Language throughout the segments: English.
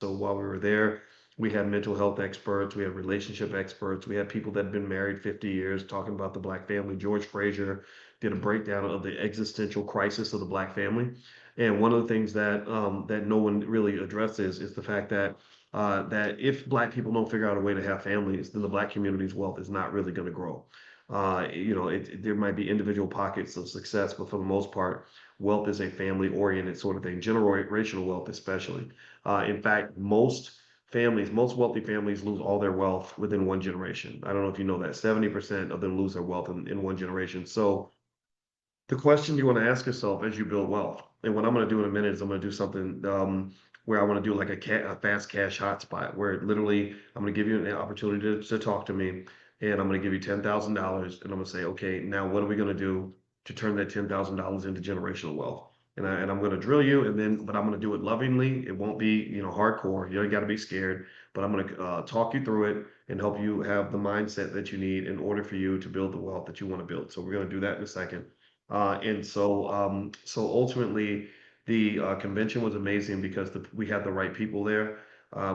So while we were there, we had mental health experts, we had relationship experts, we had people that had been married 50 years talking about the black family. George Frazier did a breakdown of the existential crisis of the black family. And one of the things that no one really addresses is the fact that that if black people don't figure out a way to have families, then the black community's wealth is not really going to grow. There might be individual pockets of success, but for the most part, wealth is a family-oriented sort of thing, generational wealth especially. In fact, most wealthy families lose all their wealth within one generation. I don't know if you know that 70% of them lose their wealth in one generation. So the question you want to ask yourself as you build wealth, and what I'm going to do in a minute is I'm going to do something where I want to do like a fast cash hotspot, where literally I'm going to give you an opportunity to talk to me, and I'm going to give you $10,000, and I'm going to say, okay, now what are we going to do to turn that $10,000 into generational wealth? And I'm going to drill you, but I'm going to do it lovingly. It won't be, hardcore. You don't got to be scared, but I'm going to talk you through it and help you have the mindset that you need in order for you to build the wealth that you want to build. So we're going to do that in a second. So ultimately, the convention was amazing because we had the right people there.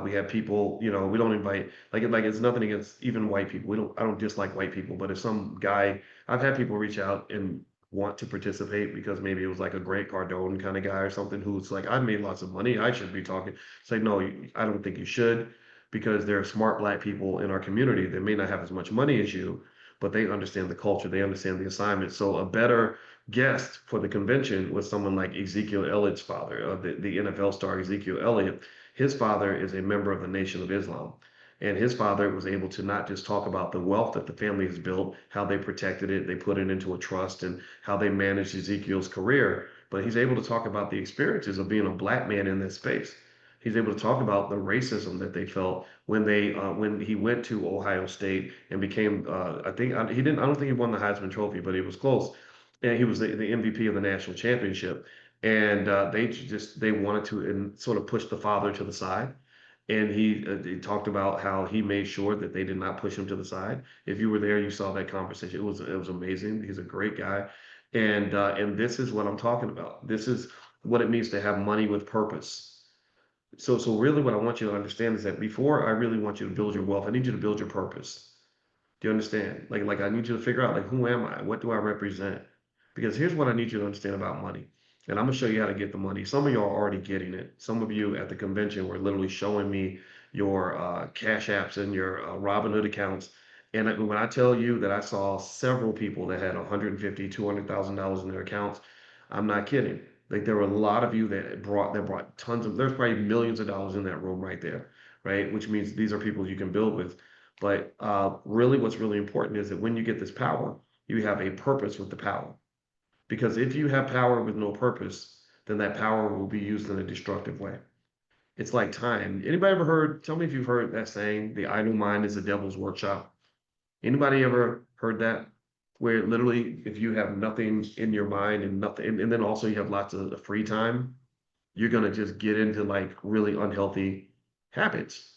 We had people, we don't invite like it's nothing against even white people. I don't dislike white people, but if some guy, I've had people reach out and want to participate because maybe it was like a Grant Cardone kind of guy or something who's like, I made lots of money, I should be talking. It's like, no, I don't think you should, because there are smart black people in our community that may not have as much money as you, but they understand the culture, they understand the assignment. So a better guest for the convention was someone like Ezekiel Elliott's father, the NFL star Ezekiel Elliott. His father is a member of the Nation of Islam. And his father was able to not just talk about the wealth that the family has built, how they protected it, they put it into a trust, and how they managed Ezekiel's career, but he's able to talk about the experiences of being a black man in this space. He's able to talk about the racism that they felt when he went to Ohio State and became I think he didn't I don't think he won the Heisman Trophy, but he was close, and he was the MVP of the national championship. And they wanted to and sort of push the father to the side. And he talked about how he made sure that they did not push him to the side. If you were there, you saw that conversation. It was amazing. He's a great guy, and this is what I'm talking about. This is what it means to have money with purpose. So really, what I want you to understand is that before I really want you to build your wealth, I need you to build your purpose. Do you understand? Like I need you to figure out like who am I? What do I represent? Because here's what I need you to understand about money. And I'm gonna show you how to get the money. Some of you are already getting it. Some of you at the convention were literally showing me your Cash Apps and your Robinhood accounts. And when I tell you that I saw several people that had 150, $200,000 in their accounts, I'm not kidding. Like there were a lot of you that brought tons of. There's probably millions of dollars in that room right there, right? Which means these are people you can build with. But really, what's really important is that when you get this power, you have a purpose with the power. Because if you have power with no purpose, then that power will be used in a destructive way. It's like time. Anybody ever heard? Tell me if you've heard that saying, "The idle mind is the devil's workshop." Anybody ever heard that? Where literally, if you have nothing in your mind and nothing, and then also you have lots of free time, you're gonna just get into like really unhealthy habits.